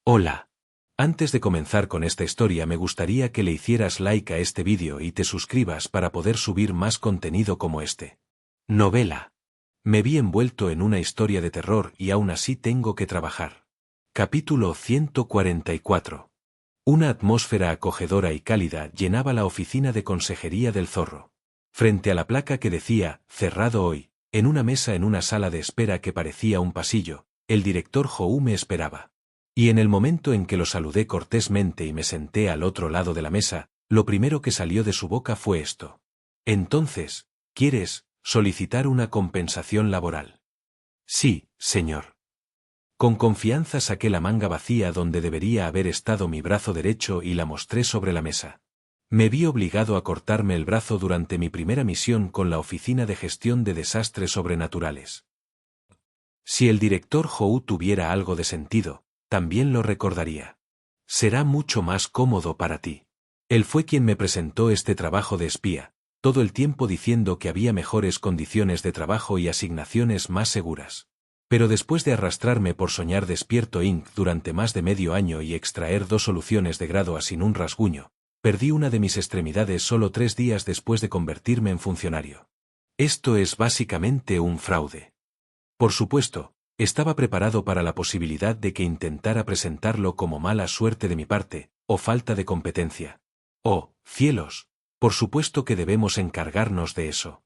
Hola. Antes de comenzar con esta historia me gustaría que le hicieras like a este vídeo y te suscribas para poder subir más contenido como este. Novela. Me vi envuelto en una historia de terror y aún así tengo que trabajar. Capítulo 144. Una atmósfera acogedora y cálida llenaba la oficina de consejería del Zorro. Frente a la placa que decía, cerrado hoy, en una mesa en una sala de espera que parecía un pasillo, el director Hou me esperaba. Y en el momento en que lo saludé cortésmente y me senté al otro lado de la mesa, lo primero que salió de su boca fue esto. Entonces, ¿quieres solicitar una compensación laboral? Sí, señor. Con confianza saqué la manga vacía donde debería haber estado mi brazo derecho y la mostré sobre la mesa. Me vi obligado a cortarme el brazo durante mi primera misión con la Oficina de Gestión de Desastres Sobrenaturales. Si el director Hou tuviera algo de sentido, también lo recordaría. Será mucho más cómodo para ti. Él fue quien me presentó este trabajo de espía, todo el tiempo diciendo que había mejores condiciones de trabajo y asignaciones más seguras. Pero después de arrastrarme por Soñar Despierto Inc. durante más de medio año y extraer 2 soluciones de grado a sin un rasguño, perdí una de mis extremidades solo 3 días después de convertirme en funcionario. Esto es básicamente un fraude. Por supuesto, estaba preparado para la posibilidad de que intentara presentarlo como mala suerte de mi parte, o falta de competencia. Oh, cielos, por supuesto que debemos encargarnos de eso.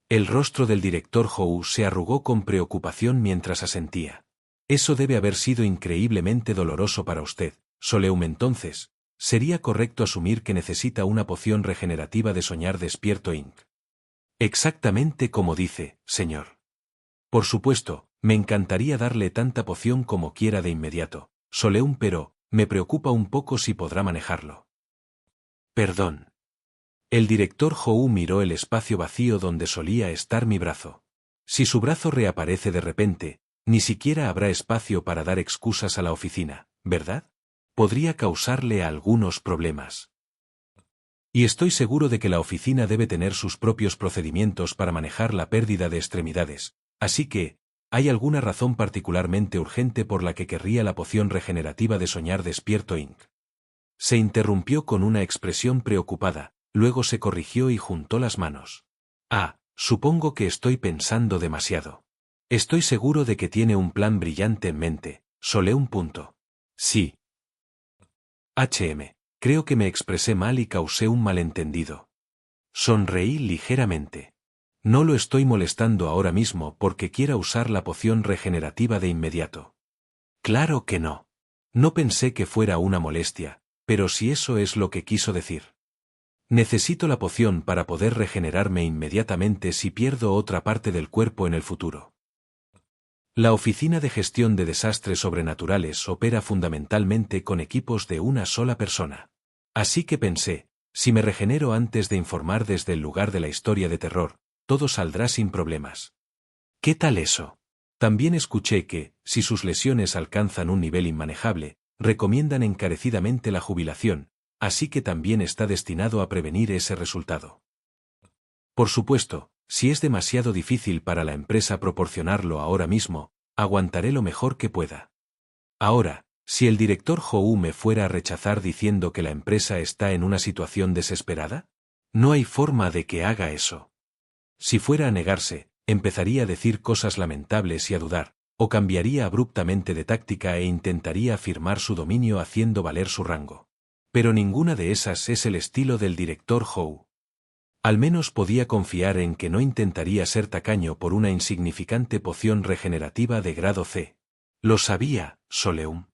El rostro del director Hou se arrugó con preocupación mientras asentía. Eso debe haber sido increíblemente doloroso para usted, Soleum. Entonces, ¿sería correcto asumir que necesita una poción regenerativa de Soñar Despierto Inc.? Exactamente como dice, señor. Por supuesto, me encantaría darle tanta poción como quiera de inmediato, Soleum, pero me preocupa un poco si podrá manejarlo. Perdón. El director Hou miró el espacio vacío donde solía estar mi brazo. Si su brazo reaparece de repente, ni siquiera habrá espacio para dar excusas a la oficina, ¿verdad? Podría causarle algunos problemas. Y estoy seguro de que la oficina debe tener sus propios procedimientos para manejar la pérdida de extremidades. Así que, ¿hay alguna razón particularmente urgente por la que querría la poción regenerativa de Soñar Despierto Inc.? Se interrumpió con una expresión preocupada, luego se corrigió y juntó las manos. Supongo que estoy pensando demasiado. Estoy seguro de que tiene un plan brillante en mente, Soleum. Sí. Creo que me expresé mal y causé un malentendido. Sonreí ligeramente. No lo estoy molestando ahora mismo porque quiera usar la poción regenerativa de inmediato. Claro que no. No pensé que fuera una molestia, pero si eso es lo que quiso decir. Necesito la poción para poder regenerarme inmediatamente si pierdo otra parte del cuerpo en el futuro. La Oficina de Gestión de Desastres Sobrenaturales opera fundamentalmente con equipos de una sola persona. Así que pensé, si me regenero antes de informar desde el lugar de la historia de terror, todo saldrá sin problemas. ¿Qué tal eso? También escuché que, si sus lesiones alcanzan un nivel inmanejable, recomiendan encarecidamente la jubilación, así que también está destinado a prevenir ese resultado. Por supuesto, si es demasiado difícil para la empresa proporcionarlo ahora mismo, aguantaré lo mejor que pueda. Ahora, si el director Hou me fuera a rechazar diciendo que la empresa está en una situación desesperada, no hay forma de que haga eso. Si fuera a negarse, empezaría a decir cosas lamentables y a dudar, o cambiaría abruptamente de táctica e intentaría afirmar su dominio haciendo valer su rango. Pero ninguna de esas es el estilo del director Hou. Al menos podía confiar en que no intentaría ser tacaño por una insignificante poción regenerativa de grado C. Lo sabía, Soleum.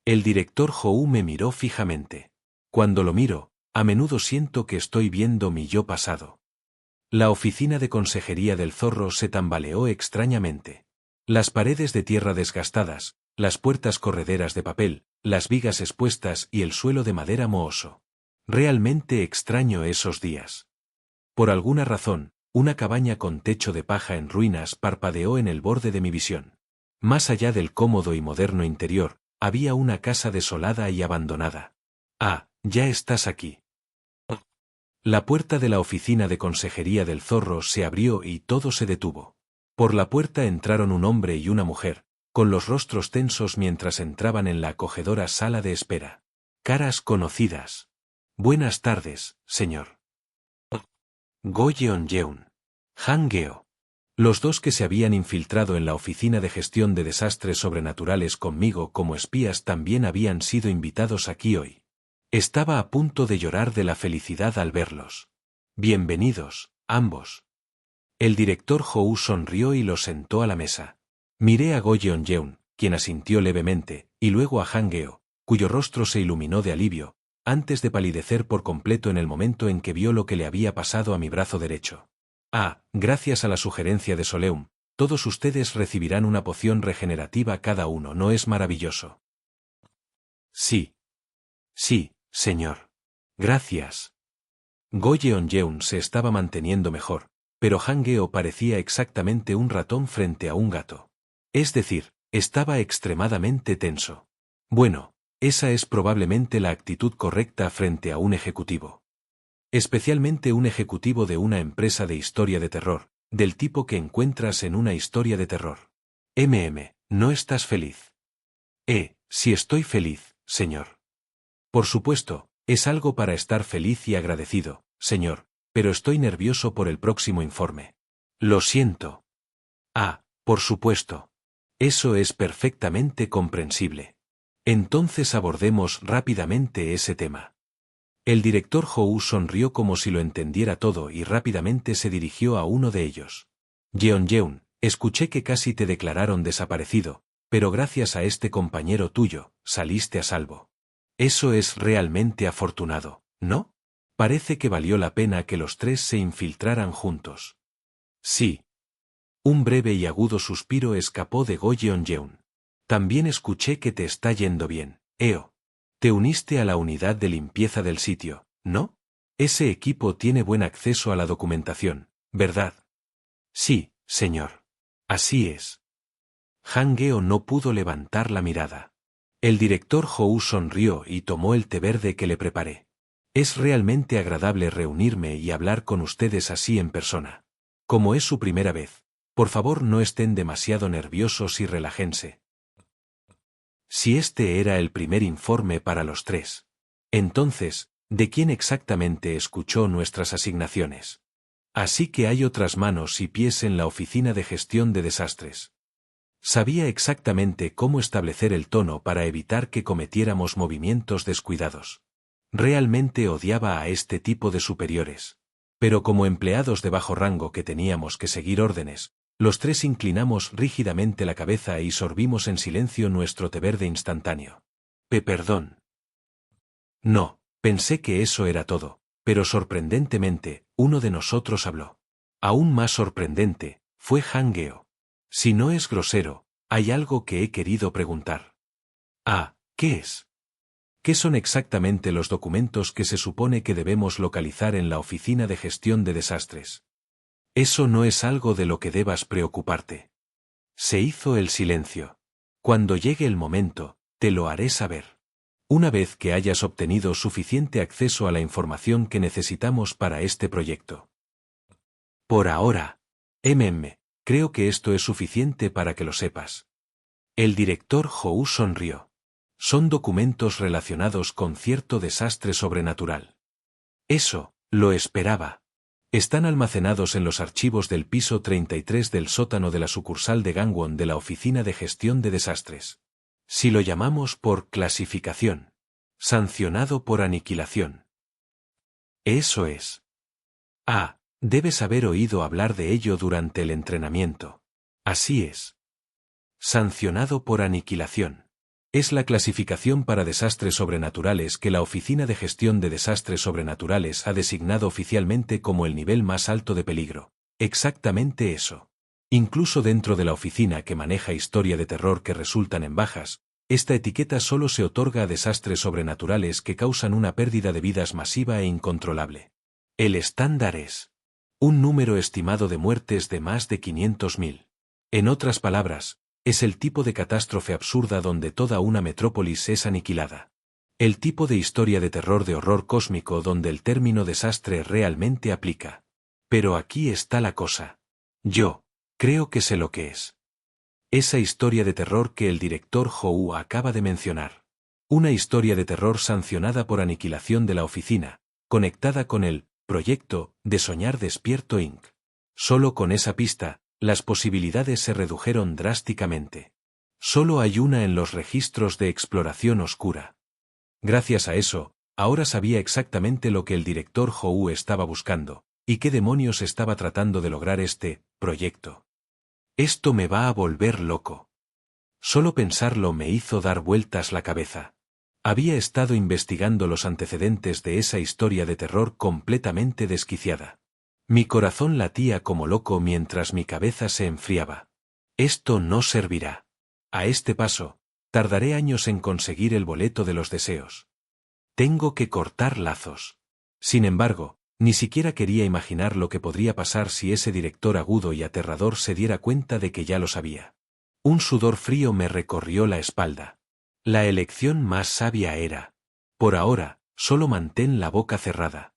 El director Hou me miró fijamente. Cuando lo miro, a menudo siento que estoy viendo mi yo pasado. La oficina de consejería del Zorro se tambaleó extrañamente. Las paredes de tierra desgastadas, las puertas correderas de papel, las vigas expuestas y el suelo de madera mohoso. Realmente extraño esos días. Por alguna razón, una cabaña con techo de paja en ruinas parpadeó en el borde de mi visión. Más allá del cómodo y moderno interior, había una casa desolada y abandonada. Ya estás aquí. La puerta de la oficina de consejería del Zorro se abrió y todo se detuvo. Por la puerta entraron un hombre y una mujer, con los rostros tensos mientras entraban en la acogedora sala de espera. Caras conocidas. Buenas tardes, señor. Go Yeon-jeun. Han Geo. Los dos que se habían infiltrado en la oficina de gestión de desastres sobrenaturales conmigo como espías también habían sido invitados aquí hoy. Estaba a punto de llorar de la felicidad al verlos. Bienvenidos, ambos. El director Hou sonrió y los sentó a la mesa. Miré a Go Yeon-jeun, quien asintió levemente, y luego a Han Geo, cuyo rostro se iluminó de alivio, antes de palidecer por completo en el momento en que vio lo que le había pasado a mi brazo derecho. Gracias a la sugerencia de Soleum, todos ustedes recibirán una poción regenerativa cada uno, ¿no es maravilloso? Sí. Sí, señor. Gracias. Go Yeon-jeun se estaba manteniendo mejor, pero Han Geo parecía exactamente un ratón frente a un gato. Es decir, estaba extremadamente tenso. Bueno, esa es probablemente la actitud correcta frente a un ejecutivo. Especialmente un ejecutivo de una empresa de historia de terror, del tipo que encuentras en una historia de terror. ¿No estás feliz? Sí estoy feliz, señor. Por supuesto, es algo para estar feliz y agradecido, señor, pero estoy nervioso por el próximo informe. Lo siento. Por supuesto. Eso es perfectamente comprensible. Entonces abordemos rápidamente ese tema. El director Hou sonrió como si lo entendiera todo y rápidamente se dirigió a uno de ellos. Yeon-jeun, escuché que casi te declararon desaparecido, pero gracias a este compañero tuyo, saliste a salvo. Eso es realmente afortunado, ¿no? Parece que valió la pena que los tres se infiltraran juntos. Sí. Un breve y agudo suspiro escapó de Go Yeon-jeun. También escuché que te está yendo bien, Eo. Te uniste a la unidad de limpieza del sitio, ¿no? Ese equipo tiene buen acceso a la documentación, ¿verdad? Sí, señor. Así es. Han Geo no pudo levantar la mirada. El director Hou sonrió y tomó el té verde que le preparé. Es realmente agradable reunirme y hablar con ustedes así en persona. Como es su primera vez, por favor no estén demasiado nerviosos y relájense. Si este era el primer informe para los tres. Entonces, ¿de quién exactamente escuchó nuestras asignaciones? Así que hay otras manos y pies en la oficina de gestión de desastres. Sabía exactamente cómo establecer el tono para evitar que cometiéramos movimientos descuidados. Realmente odiaba a este tipo de superiores. Pero como empleados de bajo rango que teníamos que seguir órdenes, los tres inclinamos rígidamente la cabeza y sorbimos en silencio nuestro té verde instantáneo. Perdón. No, pensé que eso era todo, pero sorprendentemente, uno de nosotros habló. Aún más sorprendente, fue Han Geo. Si no es grosero, hay algo que he querido preguntar. ¿Qué es? ¿Qué son exactamente los documentos que se supone que debemos localizar en la oficina de gestión de desastres? Eso no es algo de lo que debas preocuparte. Se hizo el silencio. Cuando llegue el momento, te lo haré saber. Una vez que hayas obtenido suficiente acceso a la información que necesitamos para este proyecto. Por ahora. Creo que esto es suficiente para que lo sepas. El director Hou sonrió. Son documentos relacionados con cierto desastre sobrenatural. Eso, lo esperaba. Están almacenados en los archivos del piso 33 del sótano de la sucursal de Gangwon de la Oficina de Gestión de Desastres. Si lo llamamos por clasificación. Sancionado por aniquilación. Eso es. Debes haber oído hablar de ello durante el entrenamiento. Así es. Sancionado por aniquilación. Es la clasificación para desastres sobrenaturales que la Oficina de Gestión de Desastres Sobrenaturales ha designado oficialmente como el nivel más alto de peligro. Exactamente eso. Incluso dentro de la oficina que maneja historia de terror que resultan en bajas, esta etiqueta solo se otorga a desastres sobrenaturales que causan una pérdida de vidas masiva e incontrolable. El estándar es un número estimado de muertes de más de 500.000. En otras palabras, es el tipo de catástrofe absurda donde toda una metrópolis es aniquilada. El tipo de historia de terror de horror cósmico donde el término desastre realmente aplica. Pero aquí está la cosa. Yo creo que sé lo que es. Esa historia de terror que el director Howe acaba de mencionar. Una historia de terror sancionada por aniquilación de la oficina, conectada con el proyecto de Soñar Despierto Inc. Solo con esa pista, las posibilidades se redujeron drásticamente. Solo hay una en los registros de exploración oscura. Gracias a eso, ahora sabía exactamente lo que el director Howe estaba buscando, y qué demonios estaba tratando de lograr este proyecto. Esto me va a volver loco. Solo pensarlo me hizo dar vueltas la cabeza. Había estado investigando los antecedentes de esa historia de terror completamente desquiciada. Mi corazón latía como loco mientras mi cabeza se enfriaba. Esto no servirá. A este paso, tardaré años en conseguir el boleto de los deseos. Tengo que cortar lazos. Sin embargo, ni siquiera quería imaginar lo que podría pasar si ese director agudo y aterrador se diera cuenta de que ya lo sabía. Un sudor frío me recorrió la espalda. La elección más sabia era: por ahora, solo mantén la boca cerrada.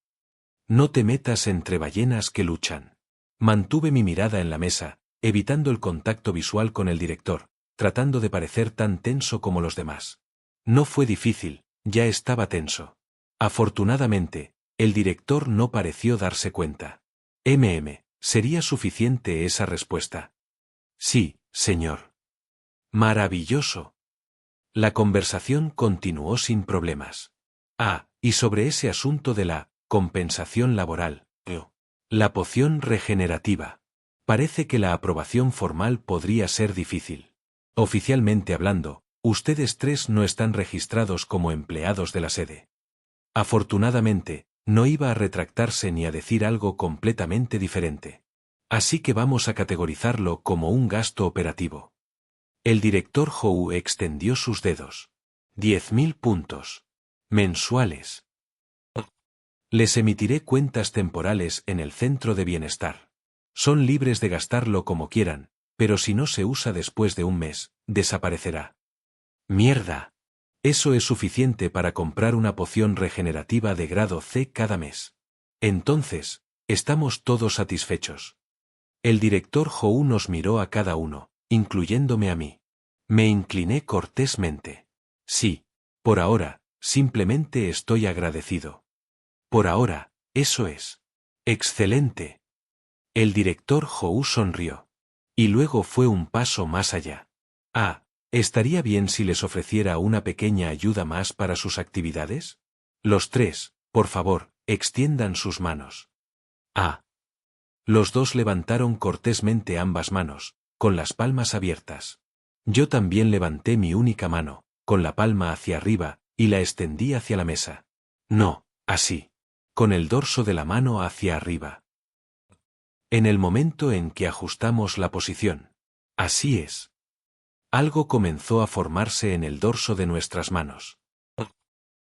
No te metas entre ballenas que luchan. Mantuve mi mirada en la mesa, evitando el contacto visual con el director, tratando de parecer tan tenso como los demás. No fue difícil, ya estaba tenso. Afortunadamente, el director no pareció darse cuenta. ¿Sería suficiente esa respuesta? Sí, señor. Maravilloso. La conversación continuó sin problemas. Y sobre ese asunto de la compensación laboral, la poción regenerativa. Parece que la aprobación formal podría ser difícil. Oficialmente hablando, ustedes tres no están registrados como empleados de la sede. Afortunadamente, no iba a retractarse ni a decir algo completamente diferente. Así que vamos a categorizarlo como un gasto operativo. El director Howe extendió sus dedos. 10.000 puntos. Mensuales. Les emitiré cuentas temporales en el centro de bienestar. Son libres de gastarlo como quieran, pero si no se usa después de un mes, desaparecerá. ¡Mierda! Eso es suficiente para comprar una poción regenerativa de grado C cada mes. Entonces, estamos todos satisfechos. El director Howe nos miró a cada uno, incluyéndome a mí. Me incliné cortésmente. Sí, por ahora, simplemente estoy agradecido. Por ahora, eso es. Excelente. El director Howe sonrió. Y luego fue un paso más allá. ¿Estaría bien si les ofreciera una pequeña ayuda más para sus actividades? Los tres, por favor, extiendan sus manos. Los dos levantaron cortésmente ambas manos, con las palmas abiertas. Yo también levanté mi única mano, con la palma hacia arriba, y la extendí hacia la mesa. No, así. Con el dorso de la mano hacia arriba. En el momento en que ajustamos la posición. Así es. Algo comenzó a formarse en el dorso de nuestras manos.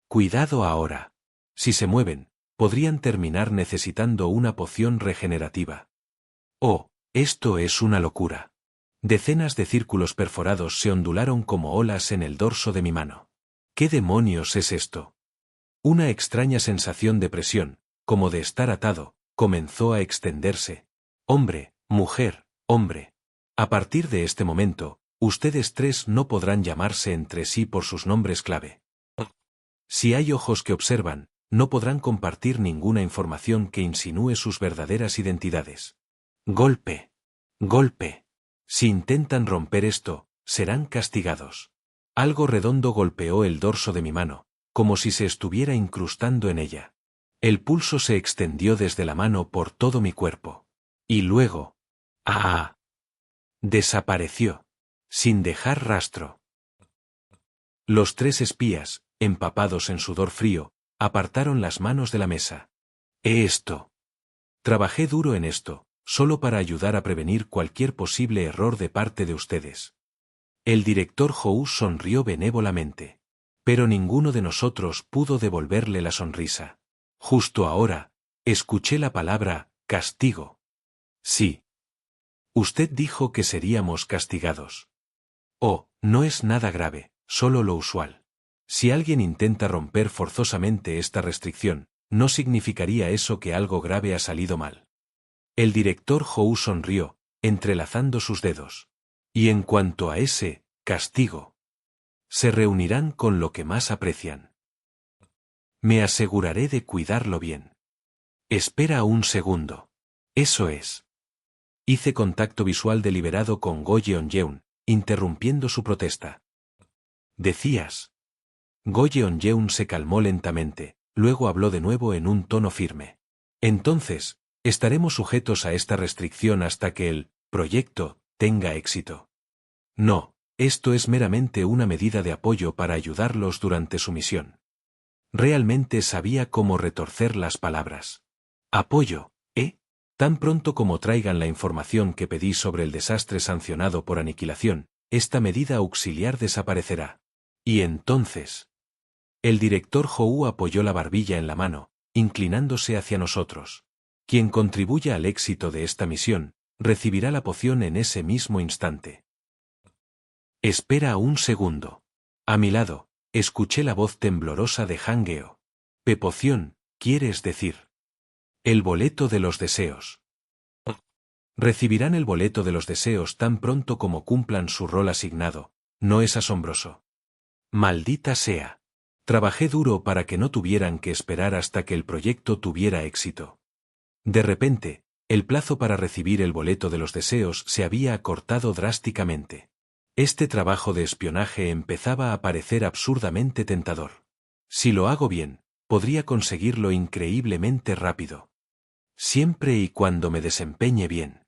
Cuidado ahora. Si se mueven, podrían terminar necesitando una poción regenerativa. Esto es una locura. Decenas de círculos perforados se ondularon como olas en el dorso de mi mano. ¿Qué demonios es esto? Una extraña sensación de presión, como de estar atado, comenzó a extenderse. Hombre, mujer, hombre. A partir de este momento, ustedes tres no podrán llamarse entre sí por sus nombres clave. Si hay ojos que observan, no podrán compartir ninguna información que insinúe sus verdaderas identidades. Golpe. Golpe. Si intentan romper esto, serán castigados. Algo redondo golpeó el dorso de mi mano, como si se estuviera incrustando en ella. El pulso se extendió desde la mano por todo mi cuerpo. Y luego... desapareció. Sin dejar rastro. Los tres espías, empapados en sudor frío, apartaron las manos de la mesa. Trabajé duro en esto, solo para ayudar a prevenir cualquier posible error de parte de ustedes. El director Howe sonrió benévolamente. Pero ninguno de nosotros pudo devolverle la sonrisa. Justo ahora, escuché la palabra, castigo. Sí. Usted dijo que seríamos castigados. No es nada grave, solo lo usual. Si alguien intenta romper forzosamente esta restricción, no significaría eso que algo grave ha salido mal. El director Howe sonrió, entrelazando sus dedos. Y en cuanto a ese castigo, se reunirán con lo que más aprecian. Me aseguraré de cuidarlo bien. Espera un segundo. Eso es. Hice contacto visual deliberado con Go Yeon-yeon, interrumpiendo su protesta. Decías. Go Yeon-yeon se calmó lentamente, luego habló de nuevo en un tono firme. Entonces, estaremos sujetos a esta restricción hasta que el proyecto tenga éxito. No, esto es meramente una medida de apoyo para ayudarlos durante su misión. Realmente sabía cómo retorcer las palabras. Apoyo, ¿eh? Tan pronto como traigan la información que pedí sobre el desastre sancionado por aniquilación, esta medida auxiliar desaparecerá. Y entonces... El director Hou apoyó la barbilla en la mano, inclinándose hacia nosotros. Quien contribuya al éxito de esta misión, recibirá la poción en ese mismo instante. Espera un segundo. A mi lado, escuché la voz temblorosa de Hangeo. Poción, ¿quieres decir? El boleto de los deseos. Recibirán el boleto de los deseos tan pronto como cumplan su rol asignado. ¿No es asombroso? Maldita sea. Trabajé duro para que no tuvieran que esperar hasta que el proyecto tuviera éxito. De repente, el plazo para recibir el boleto de los deseos se había acortado drásticamente. Este trabajo de espionaje empezaba a parecer absurdamente tentador. Si lo hago bien, podría conseguirlo increíblemente rápido. Siempre y cuando me desempeñe bien.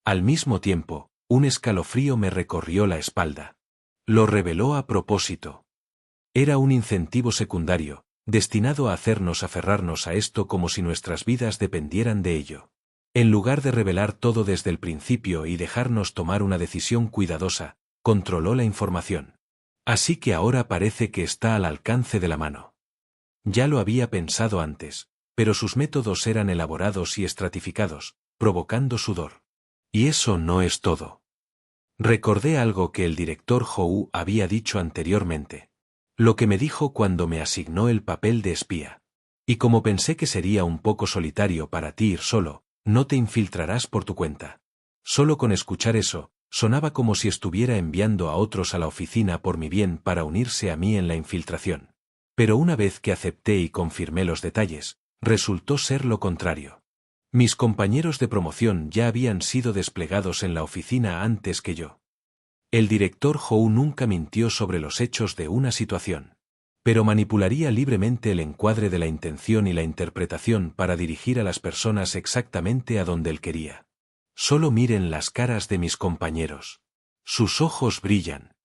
Al mismo tiempo, un escalofrío me recorrió la espalda. Lo reveló a propósito. Era un incentivo secundario, destinado a hacernos aferrarnos a esto como si nuestras vidas dependieran de ello. En lugar de revelar todo desde el principio y dejarnos tomar una decisión cuidadosa, controló la información. Así que ahora parece que está al alcance de la mano. Ya lo había pensado antes, pero sus métodos eran elaborados y estratificados, provocando sudor. Y eso no es todo. Recordé algo que el director Hou había dicho anteriormente. Lo que me dijo cuando me asignó el papel de espía. Y como pensé que sería un poco solitario para ti ir solo, no te infiltrarás por tu cuenta. Solo con escuchar eso, sonaba como si estuviera enviando a otros a la oficina por mi bien para unirse a mí en la infiltración. Pero una vez que acepté y confirmé los detalles, resultó ser lo contrario. Mis compañeros de promoción ya habían sido desplegados en la oficina antes que yo. El director Hou nunca mintió sobre los hechos de una situación. Pero manipularía libremente el encuadre de la intención y la interpretación para dirigir a las personas exactamente a donde él quería. Solo miren las caras de mis compañeros. Sus ojos brillan.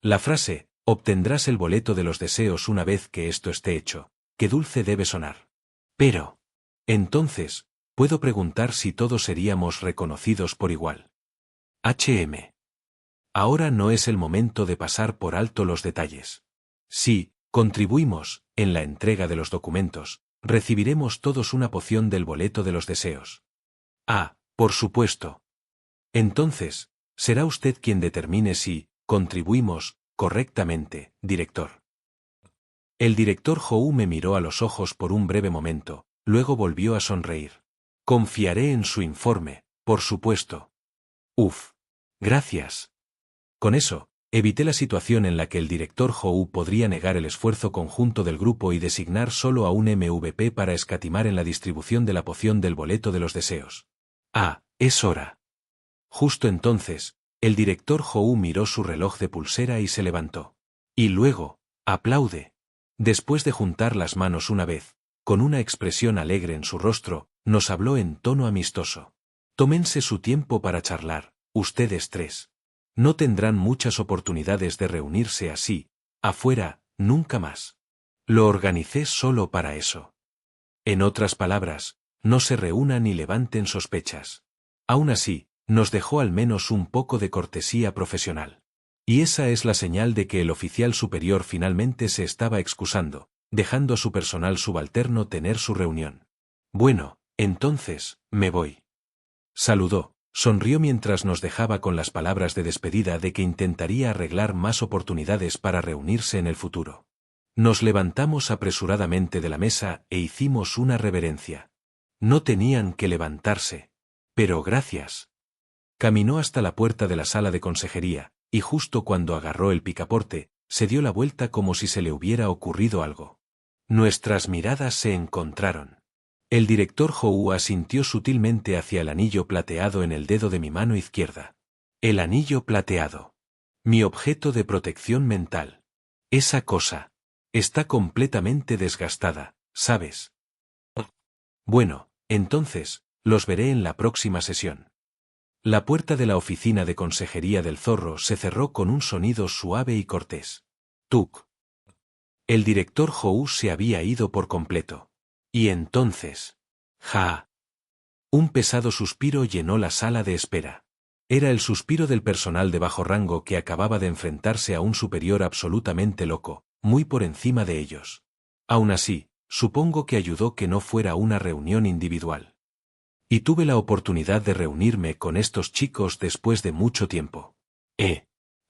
La frase, obtendrás el boleto de los deseos una vez que esto esté hecho, qué dulce debe sonar. Pero, entonces, puedo preguntar si todos seríamos reconocidos por igual. Ahora no es el momento de pasar por alto los detalles. Si contribuimos, en la entrega de los documentos, recibiremos todos una poción del boleto de los deseos. Ah, por supuesto. Entonces, será usted quien determine si contribuimos correctamente, director. El director Hou me miró a los ojos por un breve momento, luego volvió a sonreír. Confiaré en su informe, por supuesto. Uf. Gracias. Con eso, evité la situación en la que el director Hou podría negar el esfuerzo conjunto del grupo y designar solo a un MVP para escatimar en la distribución de la poción del boleto de los deseos. Ah, es hora. Justo entonces, el director Hou miró su reloj de pulsera y se levantó. Y luego, aplaude. Después de juntar las manos una vez, con una expresión alegre en su rostro, nos habló en tono amistoso. Tómense su tiempo para charlar, ustedes tres. No tendrán muchas oportunidades de reunirse así, afuera, nunca más. Lo organicé solo para eso. En otras palabras, no se reúnan y levanten sospechas. Aún así, nos dejó al menos un poco de cortesía profesional. Y esa es la señal de que el oficial superior finalmente se estaba excusando, dejando a su personal subalterno tener su reunión. Bueno, entonces, me voy. Saludó. Sonrió mientras nos dejaba con las palabras de despedida de que intentaría arreglar más oportunidades para reunirse en el futuro. Nos levantamos apresuradamente de la mesa e hicimos una reverencia. No tenían que levantarse. Pero gracias. Caminó hasta la puerta de la sala de consejería, y justo cuando agarró el picaporte, se dio la vuelta como si se le hubiera ocurrido algo. Nuestras miradas se encontraron. El director Hou asintió sutilmente hacia el anillo plateado en el dedo de mi mano izquierda. El anillo plateado. Mi objeto de protección mental. Esa cosa. Está completamente desgastada, ¿sabes? Bueno, entonces, los veré en la próxima sesión. La puerta de la oficina de consejería del zorro se cerró con un sonido suave y cortés. Tuc. El director Hou se había ido por completo. Y entonces... ¡ja! Un pesado suspiro llenó la sala de espera. Era el suspiro del personal de bajo rango que acababa de enfrentarse a un superior absolutamente loco, muy por encima de ellos. Aún así, supongo que ayudó que no fuera una reunión individual. Y tuve la oportunidad de reunirme con estos chicos después de mucho tiempo.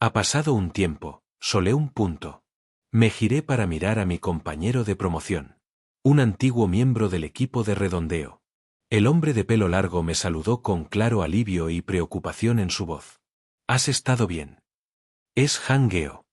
Ha pasado un tiempo, solé un punto. Me giré para mirar a mi compañero de promoción. Un antiguo miembro del equipo de redondeo. El hombre de pelo largo me saludó con claro alivio y preocupación en su voz. ¿Has estado bien? Es Han Geo.